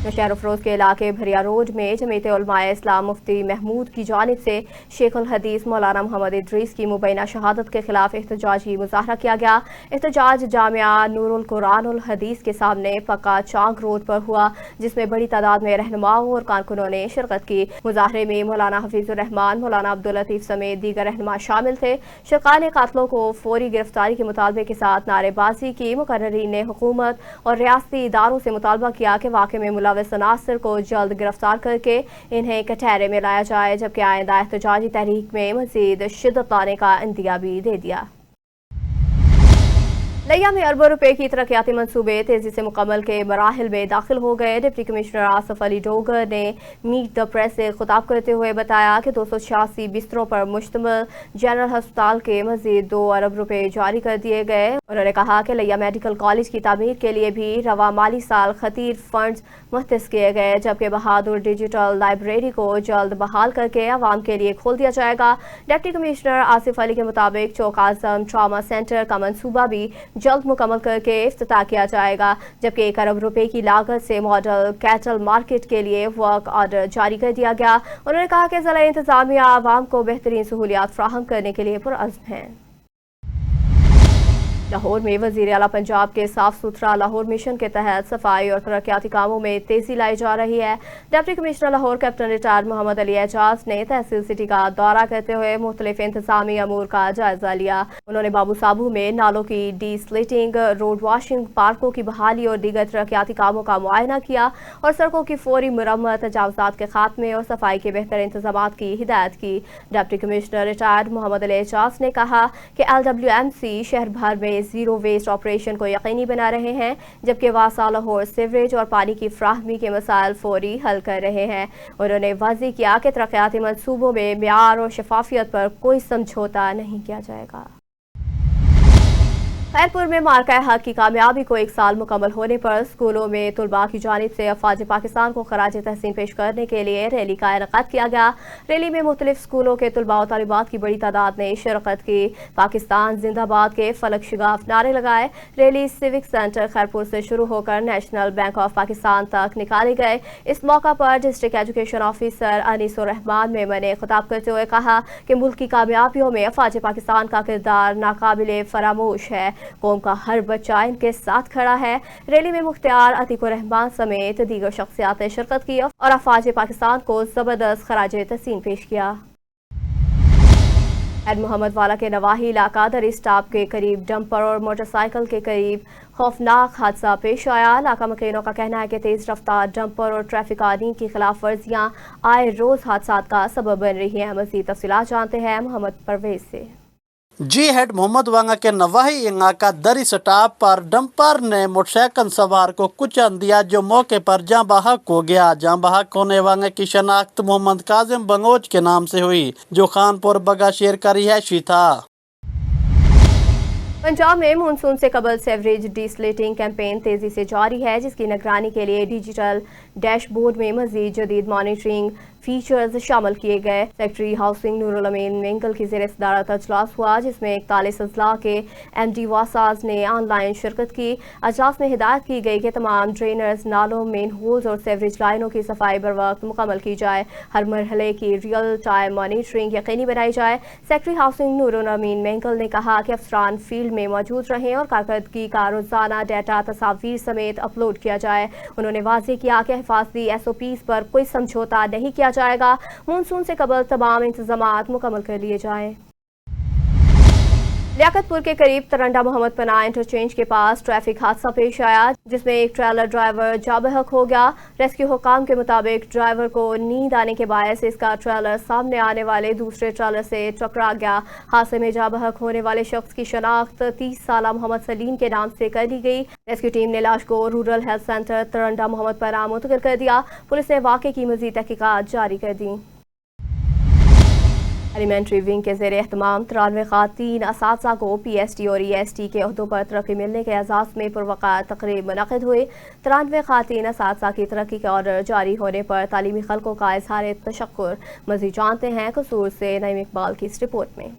शहर अफरोज के इलाके भरिया रोड में जमीयत उलमाए इस्लाम मुफ्ती महमूद की जानिब से शेख उल हदीस मौलाना मोहम्मद इदरीस की मुबैना शहादत के खिलाफ एहतजाजी मुजाहरा किया गया। एहतजाज जामिया नूरुल कुरान उल हदीस के सामने पक्का चांग रोड पर हुआ, जिसमें बड़ी तादाद में रहनुमाओं और कारकुनों ने शिरकत की। मुजाहरे में मौलाना हफीजुर रहमान, मौलाना अब्दुल लतीफ समेत दीगर रहनुमा शामिल थे। शिरकाने कातलों को फौरी गिरफ्तारी के मुतालबे के साथ नारेबाजी की। मुकर्रीन ने हुकूमत और रियासती इदारों से मुतालबा किया कि वाक़े में मुलव्वस अनासर को जल्द गिरफ्तार करके इन्हें कटहरे में लाया जाए, जबकि आइंदा एहतजाजी तहरीक में मज़ीद शिद्दत लाने का इंदिया भी दे दिया। लिया में अरबों रुपए की तरक्याती मंसूबे तेजी से मुकम्मल के मराहिल में दाखिल हो गए। डिप्टी कमिश्नर आसिफ अली डोगर ने मीट द प्रेस से खुताब करते हुए बताया कि 286 बिस्तरों पर मुश्तमिल जनरल अस्पताल के मजीद 2 अरब रुपए जारी कर दिए गए। उन्होंने कहा कि लिया मेडिकल कॉलेज की तामीर के लिए भी रवा माली साल खतीर फंड्स मुख्तस किए गए, जबकि बहादुर डिजिटल लाइब्रेरी को जल्द बहाल करके आवाम के लिए खोल दिया जाएगा। डिप्टी कमिश्नर आसिफ अली के मुताबिक चौक आजम ट्रामा सेंटर का मंसूबा भी जल्द मुकम्मल करके इफ्तिताह किया जाएगा, जबकि 1 अरब रुपए की लागत से मॉडल कैटल मार्केट के लिए वर्क ऑर्डर जारी कर दिया गया। उन्होंने कहा कि ज़िला इंतजामिया आवाम को बेहतरीन सहूलियात फराहम करने के लिए पुरअज़्म है। लाहौर में वज़ीर आला पंजाब के साफ सुथरा लाहौर मिशन के तहत सफाई और तरक्याती कामों में तेजी लाई जा रही है। Deputy commissioner Lahore captain retired Mohammad Ali Ejaz ने तहसील सिटी का दौरा करते हुए मुख्तलिफ इंतजामी अमूर का जायजा लिया। उन्होंने बाबू साबू में नालों की डी स्लिटिंग, रोड वॉशिंग, पार्कों की बहाली और दीगर तरक्याती कामों का मुआयना किया और सड़कों की फौरी मुरम्मत, तजावुज़ात के खात्मे और सफाई के बेहतर इंतजामात की हिदायत की। Deputy commissioner retired Mohammad Ali Ejaz ने कहा कि LWMC शहर भर में जीरो वेस्ट ऑपरेशन को यकीनी बना रहे हैं, जबकि वासा लाहौर सीवरेज और पानी की फ्राहमी के मसाइल फौरी हल कर रहे हैं। उन्होंने वाज़ेह किया कि तरक्याती मंसूबों में मेयार और शफाफियत पर कोई समझौता नहीं किया जाएगा। खैरपुर में मार्का हक की कामयाबी को 1 साल मुकम्मल होने पर स्कूलों में तुलबा की जानिब से अफवाज पाकिस्तान को खराज तहसीन पेश करने के लिए रैली का इनेकाद किया गया। रैली में मुख्तलिफ स्कूलों के तुलबा और तालिबात की बड़ी तादाद ने शिरकत की। पाकिस्तान जिंदाबाद के फलक शिगाफ नारे लगाए। रैली सिविक सेंटर खैरपुर से शुरू होकर नेशनल बैंक ऑफ पाकिस्तान तक निकाले गए। इस मौका पर district education officer Anisur Rahman Memon ने खिताब करते हुए कहा कि मुल्क की कामयाबियों में अफवाज पाकिस्तान का किरदार नाकाबिले फरामोश है। कौम का हर बच्चा इनके साथ खड़ा है। रैली में मुख्तियार अतीकुर रहमान समेत दीगर शख्सियात ने शिरकत की और अफवाज पाकिस्तान को जबरदस्त खराज तहसीन पेश किया। हेड मोहम्मद वाला के नवाही इलाका दरी स्टाप के करीब डंपर और मोटरसाइकिल के करीब खौफनाक हादसा पेश आया। इलाका मकीनों का कहना है कि तेज रफ्तार डंपर और ट्रैफिक कानून की खिलाफ वर्जियां आए रोज हादसा का सबब बन रही हैं। मज़ीद तफसीलात जानते हैं मोहम्मद परवेज से। जी हेड मोहम्मद वांगा के नवाही इलाका दरी स्टॉप पर डंपर ने मोटरसाइकिल सवार को कुचल दिया, जो मौके पर जाँ बहक हो गया। जाँ बहक होने वाले की शनाख्त मोहम्मद काजिम बंगोच के नाम से हुई, जो खानपुर बगाशेर का रिहायशी था। पंजाब में मानसून से कबल सेवरेज डिस्लेटिंग कैंपेन तेजी से जारी है, जिसकी निगरानी के लिए डिजिटल डैशबोर्ड में मजीद जदीद मॉनिटरिंग फीचर्स शामिल किए गए। सेक्रेटरी हाउसिंग नूरुल अमीन मेंगल की ज़ेर सदारत अजलास हुआ, जिसमें 41 अजला के MD वासाज ने ऑनलाइन शिरकत की। अजलास में हिदायत की गई कि तमाम ड्रेनर्स, नालों, मेन होल्स और सेवरेज लाइनों की सफाई बर वक्त मुकम्मल की जाए। हर मरहले की रियल टाइम मॉनिटरिंग यकीनी बनाई जाए। सेक्रेटरी हाउसिंग नूरुल अमीन मेंगल ने कहा कि अफसरान फील्ड में मौजूद रहें और कारकर्दगी का रोजाना डाटा तस्वीर समेत अपलोड किया जाए। उन्होंने वाज़ेह किया कि हिफाजती SOPs पर कोई समझौता नहीं किया जाएगा। मानसून से कबल तमाम इंतजामात मुकम्मल कर लिए जाएं। लियाकतपुर के करीब तरंडा मोहम्मद पनाह इंटरचेंज के पास ट्रैफिक हादसा पेश आया, जिसमें एक ट्रेलर ड्राइवर जाबहक हो गया। रेस्क्यू हुकाम के मुताबिक ड्राइवर को नींद आने के बायस इसका ट्रेलर सामने आने वाले दूसरे ट्रेलर से टकरा गया। हादसे में जाबहक होने वाले शख्स की शनाख्त 30 साला मोहम्मद सलीम के नाम से कर ली गई। रेस्क्यू टीम ने लाश को रूरल हेल्थ सेंटर तरंडा मोहम्मद पनाह मुंतकिल कर दिया। पुलिस ने वाक़े की मज़ीद तहकीकात जारी कर दी। एलिमेंट्री विंग के ज़ेर एहतमाम 93 ख़ातीन असातिज़ा को PST और EST के अहदों पर तरक्की मिलने के एजाज़ में पुरवक़ार तक़रीब मुनक़िद हुए। 93 ख़ातीन असातिज़ा की तरक्की के ऑर्डर जारी होने पर तालीमी खल्कों का इज़हार तशक्कुर। मज़ीद जानते हैं कसूर से नईम इकबाल की इस रिपोर्ट में।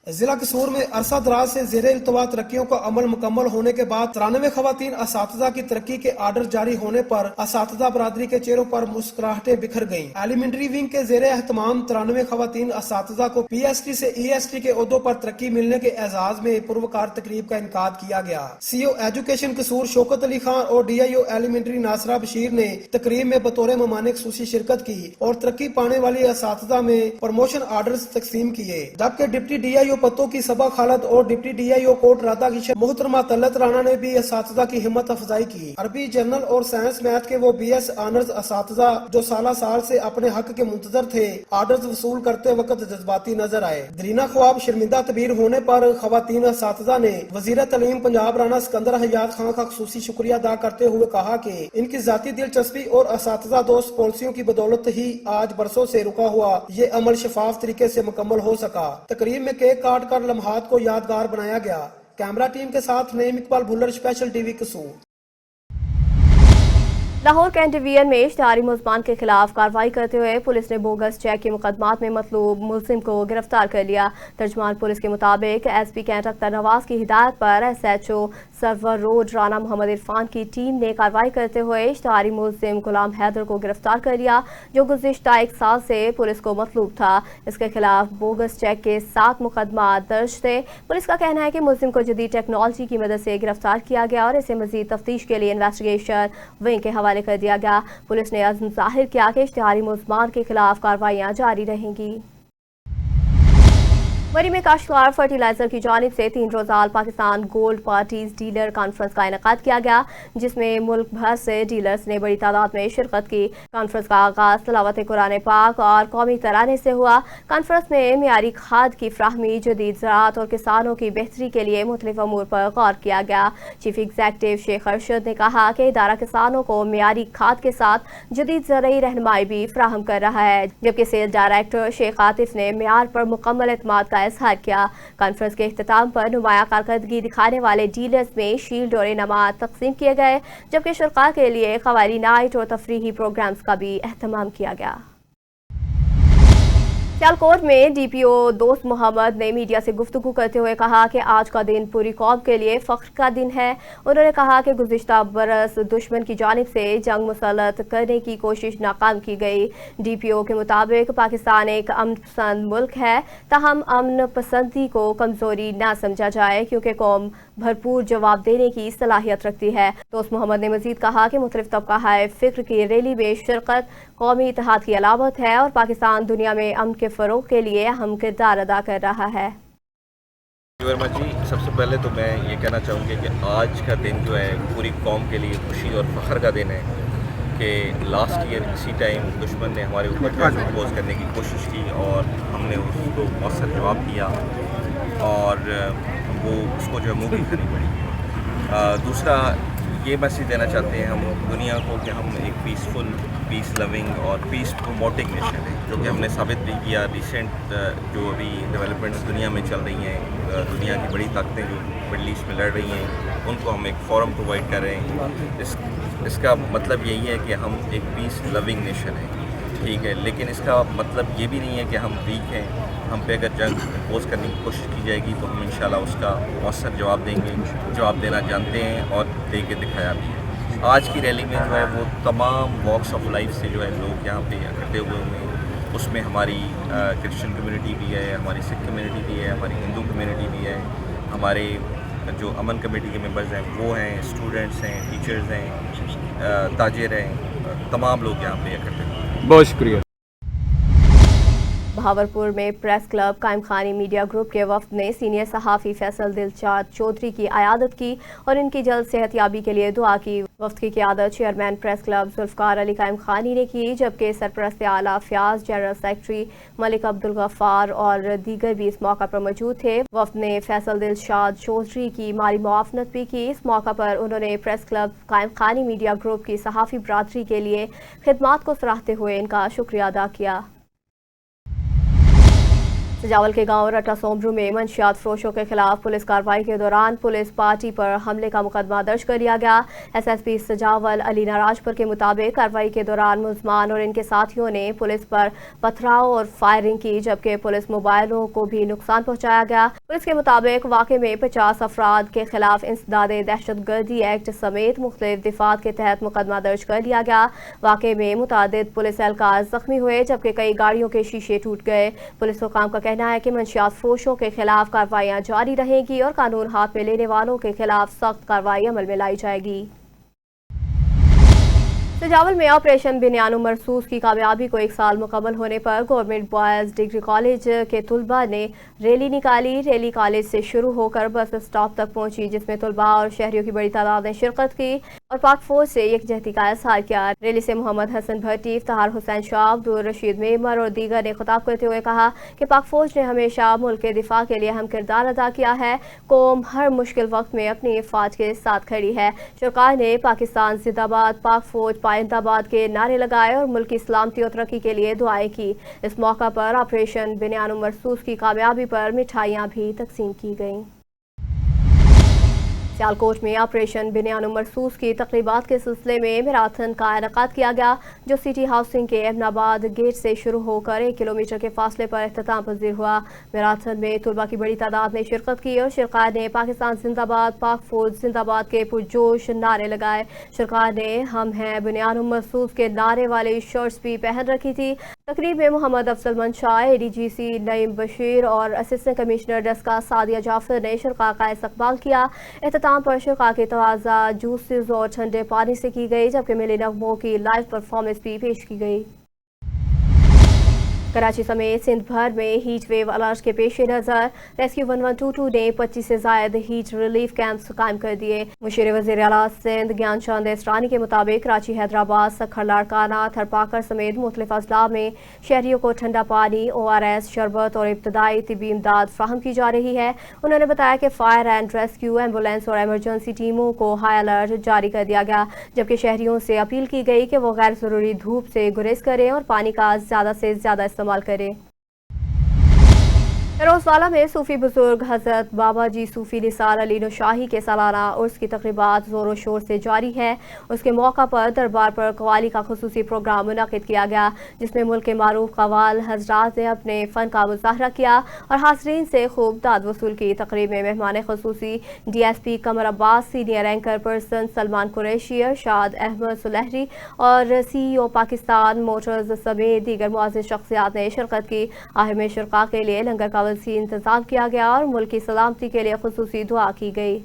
जिला कसूर में अरसा दराज से ज़ेरे इल्तवा तरक्कियों का अमल मुकम्मल होने के बाद 93 खवातीन असातिज़ा की तरक्की के आर्डर जारी होने पर असातिज़ा बरादरी के चेहरों पर मुस्कुराहटें बिखर गईं। एलिमेंट्री विंग के ज़ेरे एहतमाम 93 खवातीन असातिज़ा को PST से EST के ओहदों पर तरक्की मिलने के एजाज में पुरवकार तकरीब का इनकाद किया गया। CO एजुकेशन कसूर शौकत अली खान और DIO एलिमेंट्री नासरा बशीर ने तकरीब में बतौर मेहमान खुसूसी शिरकत की और तरक्की पाने वाली असातिज़ा में प्रमोशन आर्डर्स तकसीम किए, जबकि डिप्टी DIO पतों की सबा खालद और डिप्टी DIO कोट राधा की मोहतरमा तलत राना ने भी असातिज़ा की हिम्मत अफजाई की। अरबी जनरल और साइंस मैथ के वो BS ऑनर्स असातिज़ा जो साल से अपने हक के मुंतजर थे, आर्डर्स वसूल करते वक्त जज्बाती नजर आए। दरीना ख्वाब शर्मिंदा तबीर होने पर खवातीन असातिज़ा ने वजीर तलीम पंजाब राना सिकंदर हयात खान का खुसूसी शुक्रिया अदा करते हुए कहा कि इनकी जाती दिलचस्पी और असातिज़ा दोस्त पॉलिसियों की बदौलत ही आज बरसों से रुका हुआ ये अमल शफाफ तरीके से मुकम्मल हो सका। तकरीब में केक काट कर लम्हात को यादगार बनाया गया। कैमरा टीम के साथ नईम इकबाल भुल्लर, स्पेशल TV कसूर। लाहौर कैंट डिवीजन में इश्तिहारी मुलजमान के खिलाफ कार्रवाई करते हुए पुलिस ने बोगस चेक के मुकदमात में मतलूब मुलजिम को गिरफ्तार कर लिया। तर्जमान पुलिस के मुताबिक SP कैंट अख्तर नवाज की हिदायत पर SHO सरवर रोड राना मोहम्मद इरफान की टीम ने कार्रवाई करते हुए इश्तिहारी मुलजिम गुलाम हैदर को गिरफ्तार कर लिया, जो गुज़िश्ता 1 साल से पुलिस को मतलूब था। इसके खिलाफ बोगस चेक के 7 मुकदमात दर्ज थे। पुलिस का कहना है कि मुलजिम को जदीद टेक्नोलॉजी की मदद से गिरफ्तार किया गया और इसे मजीद तफ्तीश के लिए इन्वेस्टिगेशन विंग के हवाले कर दिया गया। पुलिस ने अज़्म जाहिर किया कि इश्तिहारी मुलजमान के खिलाफ कार्रवाइयां जारी रहेंगी। मरी में काश्तकार फर्टिलाइजर की जानिब से 3 रोज़ा Pakistan gold parties dealer conference का इनेकाद किया गया, जिसमें मुल्क भर से डीलर्स ने बड़ी तादाद में शिरकत की। कॉन्फ्रेंस का आगाज तिलावत कुरान पाक और कौमी तराने से हुआ। कॉन्फ्रेंस में मियारी खाद की फ्राहमी, जदीद ज़राअत और किसानों की बेहतरी के लिए मुख्तलिफ अमूर पर गौर किया गया। चीफ एग्जीक्यूटिव शेख अरशद ने कहा कि इदारा किसानों को मियारी खाद के साथ जदीद ज़रई रहनुमाई भी फ्राहम कर रहा है, जबकि सेल डायरेक्टर शेख आतिफ ने मियार पर मुकम्मल एतमाद का इजहार किया। कॉन्फ्रेंस के इख्तिताम पर नुमाया कारकर्दगी दिखाने वाले डीलर्स में शील्ड और इनामात तकसीम किए गए, जबकि शुरका के लिए कवाली नाइट और तफरीही प्रोग्राम्स का भी एहतमाम किया गया। सियालकोट में DPO दोस्त मोहम्मद ने मीडिया से गुफ्तगू करते हुए कहा कि आज का दिन पूरी कौम के लिए फ़ख्र का दिन है। उन्होंने कहा कि गुज़िश्ता बरस दुश्मन की जानिब से जंग मुसल्लत करने की कोशिश नाकाम की गई। DPO के मुताबिक पाकिस्तान एक अमन पसंद मुल्क है, ताहम अमन पसंदी को कमज़ोरी ना समझा जाए, क्योंकि कौम भरपूर जवाब देने की सलाहियत रखती है। दोस्त मोहम्मद ने मज़ीद कहा कि मुख्तलिफ तबका हाय फ़िक्र की रैली में शिरकत कौमी इत्तेहाद की अलामत है और पाकिस्तान दुनिया में अमन के फ़रोग़ के लिए अहम किरदार अदा कर रहा है। वर्मा जी, सबसे पहले तो मैं ये कहना चाहूँगी कि आज का दिन जो है पूरी कौम के लिए खुशी और फ़ख्र का दिन है कि लास्ट ईयर इसी टाइम दुश्मन ने हमारे ऊपर टेरर इम्पोज़ करने की कोशिश की और हमने उसको मौसर जवाब दिया और वो उसको जो है मुँह की खानी पड़ी। दूसरा ये मैसेज देना चाहते हैं हम दुनिया को कि हम एक पीसफुल, पीस लविंग और पीस प्रोमोटिंग नेशन है, जो कि हमने साबित भी किया। रिसेंट जो अभी डेवलपमेंट्स दुनिया में चल रही हैं, दुनिया की बड़ी ताकतें जो मिडल ईस्ट में लड़ रही हैं, उनको हम एक फोरम प्रोवाइड कर रहे हैं। इसका मतलब यही है कि हम एक पीस लविंग नेशन है, ठीक है, लेकिन इसका मतलब ये भी नहीं है कि हम वीक हैं। हम पे अगर जंग इम्पोज़ करने की कोशिश की जाएगी तो हम इंशाल्लाह उसका मौसर जवाब देंगे, जवाब देना जानते हैं और दे के दिखाया भी है। आज की रैली में जो है वो तमाम वॉक्स ऑफ लाइफ से जो है लोग यहाँ पे इकट्ठे हुए हैं। उसमें हमारी क्रिश्चियन कम्युनिटी भी है, हमारी सिख कम्युनिटी भी है, हमारी हिंदू कम्युनिटी भी है, हमारे जो अमन कमेटी के मेंबर्स हैं वो हैं, स्टूडेंट्स हैं, टीचर्स हैं, ताजिर हैं, तमाम लोग यहाँ पे इकट्ठे हुए। बहुत शुक्रिया। बहावलपुर में प्रेस क्लब कायम खानी मीडिया ग्रुप के वफ्द ने सीनियर सहाफ़ी फैसल दिलशाद चौधरी की अयादत की और इनकी जल्द सेहतयाबी के लिए दुआ की। वफ्द की क़ियादत chairman press club Zulfiqar Ali Qaimkhani ने की, जबकि सरपरस्त आला फ्याज, जनरल सेक्रेटरी मलिक अब्दुल गफ्फार और दीगर भी इस मौका पर मौजूद थे। वफ्द ने फैसल दिलशाद चौधरी की माली मुआवनत भी की। इस मौका पर उन्होंने प्रेस क्लब कायम खानी मीडिया ग्रुप की सहाफ़ी बरादरी के लिए खिदमात को सराहते हुए इनका शुक्रिया अदा किया। सजावल के गांव रटा सोमरू में मंशियात फरोशों के खिलाफ पुलिस कार्रवाई के दौरान पुलिस पार्टी पर हमले का मुकदमा दर्ज कर लिया गया। SSP सजावल अली नाराजपुर के मुताबिक कार्रवाई के दौरान मुलजमान और इनके साथियों ने पुलिस पर पथराव और फायरिंग की, जबकि पुलिस मोबाइलों को भी नुकसान पहुंचाया गया। पुलिस के मुताबिक वाक़े में 50 अफराद के खिलाफ इंसदादे दहशत गर्दी एक्ट समेत मुख्तलिफ दिफात के तहत मुकदमा दर्ज कर लिया गया। वाक़े में मुतादिद पुलिस एहलकार जख्मी हुए जबकि कई गाड़ियों के शीशे टूट गए। पुलिस हुकाम का कहना है कि मंशियात फरोशों के खिलाफ कार्रवाइयाँ जारी रहेंगी और कानून हाथ में लेने वालों के खिलाफ सख्त कार्रवाई अमल में लाई जाएगी। सजावल में ऑपरेशन बिन्यानो मरसूस की कामयाबी को 1 साल मुकम्मल होने पर गवर्नमेंट बॉयज़ डिग्री कॉलेज के तलबा ने रैली निकाली। रैली कॉलेज से शुरू होकर बस स्टॉप तक पहुंची, जिसमें तलबा और शहरियों की बड़ी तादाद ने शिरकत की और पाक फौज से यकजहती का इज़हार किया। रैली से मोहम्मद हसन भट्टी, इफ्तिखार हुसैन शाह, अब्दुल रशीद मेमर और दीगर ने खिताब करते हुए कहा कि पाक फौज ने हमेशा मुल्क के दिफा के लिए अहम किरदार अदा किया है। कौम हर मुश्किल वक्त में अपनी अफवाज के साथ खड़ी है। सरकार ने पाकिस्तान जिंदाबाद, पाक फौज पाइंदाबाद के नारे लगाए और मुल्क की सलामती और तरक्की के लिए दुआएं की। इस मौका पर ऑपरेशन बिन्यानो मरसूस की कामयाबी पर मिठाइयाँ भी तकसीम की गईं। सियालकोट में ऑपरेशन बिन्यानो मरसूस की तकरीबात के सिलसिले में मैराथन का इनेकाद किया गया, जो सिटी हाउसिंग के एमनाबाद गेट से शुरू होकर 1 किलोमीटर के फासले पर इख्तिताम पजीर हुआ। मैराथन में तलबा की बड़ी तादाद ने शिरकत की और सरकार ने पाकिस्तान जिंदाबाद, पाक फौज जिंदाबाद के पुरजोश नारे लगाए। सरकार ने हम हैं बिन्यानो मरसूस के नारे वाली शर्ट्स भी पहन रखी थी। तकरीब में मोहम्मद अफजल मंशा, ADGC नईम बशीर और असिस्टेंट कमिश्नर डस्का सादिया जाफर ने शरका का इस्तकबाल किया। इख्तिताम पर शरका की तवाज़ा जूसेस और ठंडे पानी से की गई, जबकि मिली नगमों की लाइव परफॉर्मेंस भी पेश की गई। कराची समेत सिंध भर में हीट वेव अलर्ट के पेश नज़र रेस्क्यू 1122 ने 25 से ज़ायद हीट रिलीफ कैंप्स कायम कर दिए। मुशीर वज़ीर आला सिंध ज्ञान चंद एसरानी के मुताबिक कराची, हैदराबाद, सखर, लाड़काना, थरपाकर समेत मुख्तलिफ अजला में शहरियों को ठंडा पानी, ORS, शरबत और इब्तदाई तिबी इमदाद फ्राहम की जा रही है। उन्होंने बताया कि फायर एंड रेस्क्यू, एम्बुलेंस और एमरजेंसी टीमों को हाई अलर्ट जारी कर दिया गया, जबकि शहरियों से अपील की गई कि वो गैर ज़रूरी धूप से गुरेज करें और पानी का ज़्यादा से ज़्यादा इस्तेमाल करें। रोज़वाला में सूफी बुजुर्ग हज़रत बाबा जी सूफी निसार अली नौशाही के सालाना उर्स की तकरीबात ज़ोरों शोर से जारी है। उसके मौका पर दरबार पर कवाली का खुसूसी प्रोग्राम मुनक़िद किया गया, जिसमें मुल्क के मारूफ कवाल हजरात ने अपने फ़न का मुज़ाहरा किया और हाज़रीन से खूब दाद वसूल की। तकरीब में मेहमान खुसूसी DSP Qamar Abbas, senior anchor person Salman Qureshi, Arshad Ahmed Sulehri और CEO पाकिस्तान मोटर्स समेत दीगर मुअज़्ज़ज़ शख्सियात ने शिरकत की। आखिर में शुरका के लिए लंगर का वसी इंतजाम किया गया और मुल्क की सलामती के लिए खुसूसी दुआ की गई।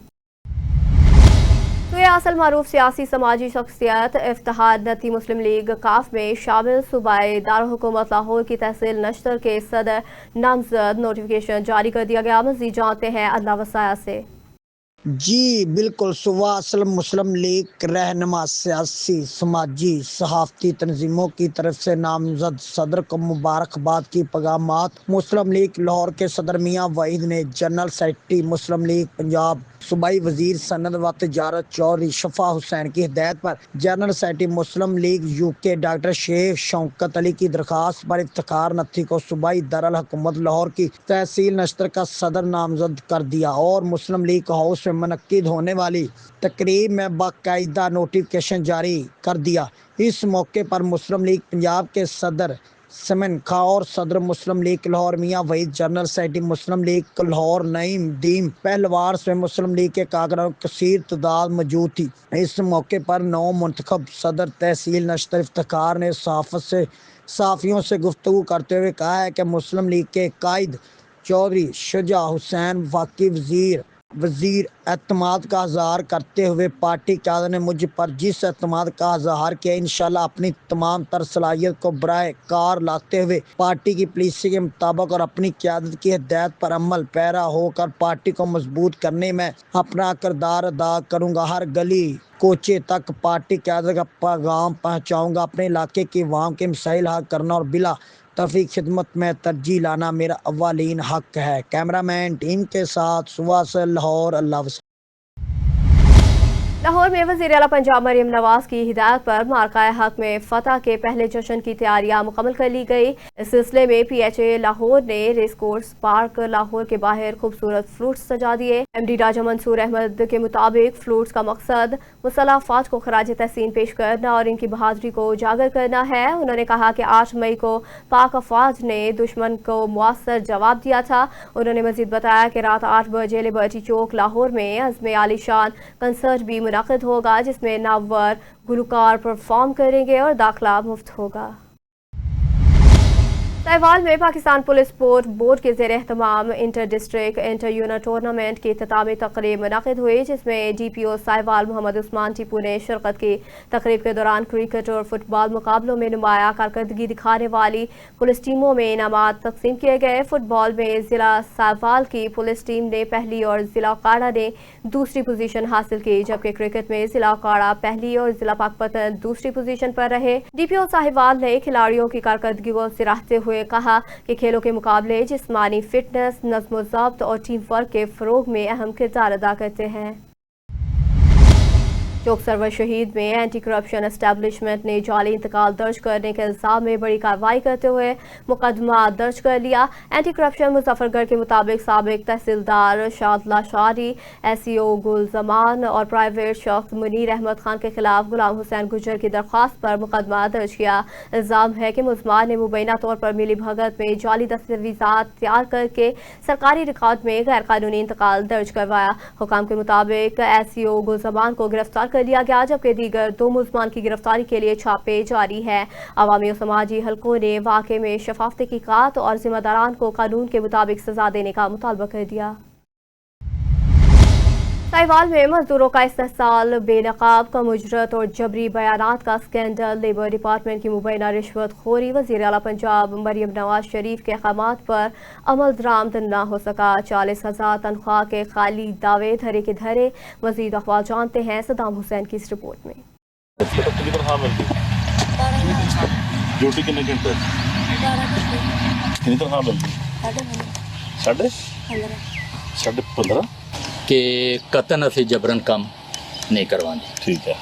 तो ये असल मारूफ सियासी समाजी शख्सियत इफ्तिखार नती मुस्लिम लीग काफ में शामिल सूबाई दारुल-हुकूमत लाहौर की तहसील नश्तर के सदर नामजद नोटिफिकेशन जारी कर दिया गया। मज़ीद जानते हैं अदला वसाया से। जी बिल्कुल, सुबह असल मुस्लिम लीग रहनुमा सियासी समाजी सहाफ़ती तंजीमों की तरफ से नामजद सदर को मुबारकबाद की पैगामात। मुस्लिम लीग लाहौर के सदर मियाँ वहीद ने general secretary Muslim league Punjab सूबाई वजीर सनद व तिजारत चौधरी शफा हुसैन की हिदायत पर general secretary Muslim League UK doctor Sheikh Shaukat Ali की दरख्वास्त पर इफ्तिखार नथी को सूबाई दारुल हुकूमत लाहौर की तहसील नश्तर का सदर नामजद कर दिया और मुस्लिम लीग हाउस में मुनक्किद होने वाली तकरीब में बाकायदा नोटिफिकेशन जारी कर दिया। इस मौके पर मुस्लिम लीग पंजाब के सदर समन खां और सदर मुस्लिम लीग लाहौर मियाँ Waheed, general secretary Muslim league Lahore Naeem दीम पहलवार से मुस्लिम लीग के कारकुनों की कसीर तादाद मौजूद थी। इस मौके पर नौ मुंतखब सदर तहसील नश्तर इफ्तिखार ने सहाफ़ियों से गुफ्तगू करते हुए कहा है कि मुस्लिम लीग के कायद चौधरी शुजा हुसैन वाकई वजीर एतमाद का इज़हार करते हुए पार्टी क्यादत ने मुझ पर जिस एतमाद का इज़हार किया, इंशाल्लाह अपनी तमाम तर सलाहियत को बराए कार लाते हुए पार्टी की पॉलिसी के मुताबिक और अपनी क्यादत की हिदायत पर अमल पैरा होकर पार्टी को मजबूत करने में अपना किरदार अदा करूँगा। हर गली कोचे तक पार्टी क्यादत का पैगाम पहुँचाऊँगा। अपने इलाके की अवाम के मसाइल हल करना और बिला तफरीक खिदमत में तरजीह लाना मेरा अव्वलीन हक है। कैमरामैन टीम के साथ सुबह से लाहौर। अल्लाह। लाहौर में वज़ीर आला पंजाब मरियम नवाज की हिदायत पर मार्का हक में फतह के पहले जश्न की तैयारियां मुकम्मल कर ली गई। इस सिलसिले में PHA लाहौर ने रेस कोर्स पार्क लाहौर के बाहर खूबसूरत फ्रूट्स सजा दिए। MD राजा मंसूर अहमद के मुताबिक फ्रूट्स का मकसद मुसल्लह अफवाज को खराज तहसीन पेश करना और इनकी बहादुरी को उजागर करना है। उन्होंने कहा कि 8 मई को पाक अफवाज ने दुश्मन को मुअस्सर जवाब दिया था। उन्होंने मजीद बताया कि रात 8 बजे लिबर्टी चौक लाहौर में अज़्म आलीशान कंसर्ट भी मुनाक़िद होगा, जिसमें नामवर गुलकार परफॉर्म करेंगे और दाखिला मुफ्त होगा। साहिवाल में पाकिस्तान पुलिस स्पोर्ट बोर्ड के ज़ेर एहतमाम inter district inter unit tournament की इख्तितामी तकरीब मुनाक़िद हुई, जिसमें DPO साहिवाल मोहम्मद उस्मान टीपू ने शिरकत की। तकरीब के दौरान क्रिकेट और फुटबॉल मुकाबलों में नुमाया कारकर्दगी दिखाने वाली पुलिस टीमों में इनामात तकसीम किए गए। फुटबॉल में ज़िला साहिवाल की पुलिस टीम ने पहली और ज़िला काड़ा ने दूसरी पोजीशन हासिल की, जबकि क्रिकेट में ज़िला काड़ा पहली और ज़िला पाकपतन दूसरी पोजीशन पर रहे। DPO साहिवाल ने खिलाड़ियों की कारकर्दगी को सराहते हुए कहा कि खेलों के मुकाबले जिस्मानी फिटनेस, नज़्म-ओ-ज़ब्त और टीम वर्क के फ़रोग में अहम किरदार अदा करते हैं। चौक सरवर शहीद में एंटी करप्शन एस्टेब्लिशमेंट ने जाली इंतकाल दर्ज करने के इल्जाम में बड़ी कार्रवाई करते हुए मुकदमा दर्ज कर लिया। एंटी करप्शन मुजफ्फरगढ़ के मुताबिक साबिक तहसीलदार शादला शारी, SEO गुल जमान और प्राइवेट शख्स मुनीर अहमद खान के खिलाफ गुलाम हुसैन गुजर की दरख्वास्त पर मुकदमा दर्ज किया। इल्जाम है कि मुलजमान ने मुबैना तौर पर मिली भगत में जाली दस्तावेजात तैयार करके सरकारी रिकॉर्ड में गैर कानूनी इंतकाल दर्ज करवाया। हुकाम के मुताबिक SEO गुल जमान को गिरफ्तार कर लिया गया, जबकि दीगर 2 मुलजमान की गिरफ्तारी के लिए छापे जारी है। अवामी और समाजी हलकों ने वाक़े में शफाफ तहकीकात और जिम्मेदारान को कानून के मुताबिक सजा देने का मुतालबा कर दिया। साहिवाल में मजदूरों का इस्तेहसाल, बेनकाब कम उजरत और जबरी बयानात का स्कैंडल, लेबर डिपार्टमेंट की मुबैना रिश्वत खोरी, वज़ीर आला पंजाब मरियम नवाज शरीफ के अहकामात पर अमल दरामद न हो सका। 40,000 तनख्वाह के खाली दावे धरे के धरे। मजीद अखबार जानते हैं सदाम हुसैन की इस रिपोर्ट में। ड्यूटी कितने घंटे? 15.5 कि कतन असी जबरन कम नहीं करवाते। ठीक है।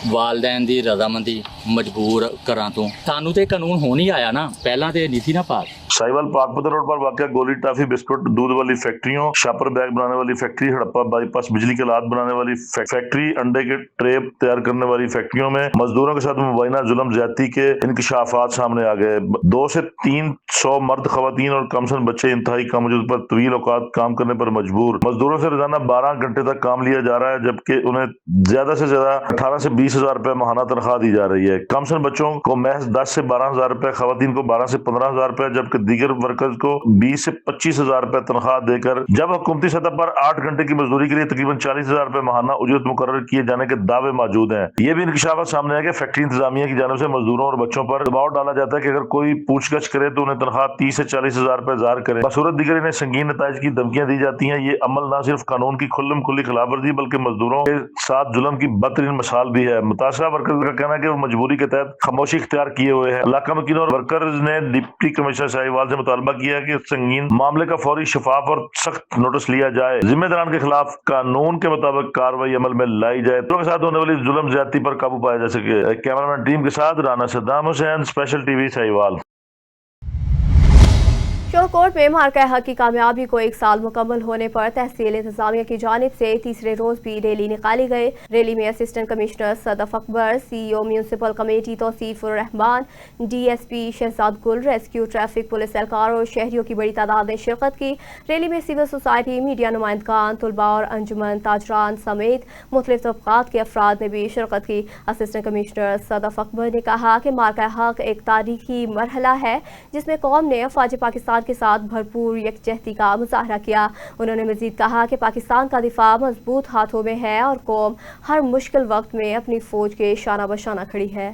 वालदैन दी रजामंदी मजबूर करा तो सानू ते कानून हो नहीं आया ना, पहला ते नहीं थी ना पास। साहिवाल पाकपतन रोड पर वाक़या गोली टाफी बिस्कुट दूध वाली फैक्ट्रियों, शापर बैग बनाने वाली फैक्ट्री, हड़प्पा बाईपास बिजली के लात बनाने वाली फैक्ट्री, अंडे के ट्रे तैयार करने वाली फैक्ट्रियों में मजदूरों के साथ मुबैना जुल्म ज्यादती के इंकशाफात सामने आ गए। 200 से 300 मर्द खवातीन और कमसन बच्चे इंतहाई कम वजूद पर तवील औकात काम करने पर मजबूर। मजदूरों से रोजाना 12 घंटे तक काम लिया जा रहा है, जबकि उन्हें ज्यादा से ज्यादा 18 से 20,000 रुपए माहाना तनख्वाह दी जा रही है। कमसन बच्चों को महज 10 से 12,000 रुपए, खवातीन को 12 से 15,000 रुपए, जबकि दीगर वर्कर्स को 20 से 25,000 रुपए तनख्वाह देकर जब हुकूमती सतह पर 8 घंटे की मजदूरी के लिए तकरीबन 40,000 रुपए माहाना उजरत मुकर्रर किए जाने के दावे मौजूद हैं। ये भी इंकशाफात सामने आया कि फैक्ट्री इंतजामिया की जानिब से मजदूरों और बच्चों पर दबाव डाला जाता है कि अगर कोई पूछगछ करे तो उन्हें तनख्वाह 30 से 40,000 रुपए ज़ाहिर करे। बसूरत दीगर इन्हें संगीन नताइज की धमकियां दी जाती हैं। ये अमल न सिर्फ कानून की खुल्लम खुल्ली खिलाफवर्जी बल्कि मजदूरों के साथ जुल्म की बदतरीन मिसाल भी है। मुतासरा वर्कर्स का कहना है कि वो मजबूरी के तहत खामोशी इख्तियार किए हुए हैं। इलाका मकीन और वर्कर्स ने डिप्टी कमिश्नर साहिवाल से मुतालबा किया कि संगीन मामले का फौरी शफाफ और सख्त नोटिस लिया जाए, जिम्मेदारान के खिलाफ कानून के मुताबिक कार्रवाई अमल में लाई जाए, तो के साथ होने वाली जुल्म ज्यादती पर काबू पाया जा सके। कैमरामैन टीम के साथ राना सद्दाम हुसैन, स्पेशल टीवी साहिवाल। शोरकोट में मार्का हक की कामयाबी को 1 साल मुकम्मल होने पर तहसील इंतजामिया की जानिब से तीसरे रोज भी रैली निकाली गई। रैली में assistant commissioner Sadaf Akbar, CEO municipal committee Tauseefur Rehman, DSP Shahzad Gul, rescue traffic police एहलकार और शहरियों की बड़ी तादाद ने शिरकत की। रैली में सिविल सोसाइटी, मीडिया नुमाइंदगान, तुलबा और अंजुमन ताजरान समेत मुख्तलिफ तबकात के अफराद ने भी शिरकत की। असिस्टेंट कमिश्नर सदफ अकबर ने कहा कि मार्का हक एक तारीखी मरहला है जिसमें कौम ने अफवाज पाकिस्तान के साथ भरपूर यकजहती का मुजाहरा किया। उन्होंने मजीद कहा कि पाकिस्तान का दिफा मजबूत हाथों में है और कौम हर मुश्किल वक्त में अपनी फौज के शाना बशाना खड़ी है।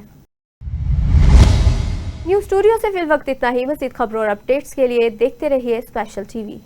न्यूज़ स्टूडियो से फिल वक्त इतना ही। मज़ीद खबरों और अपडेट्स के लिए देखते रहिए स्पेशल टीवी।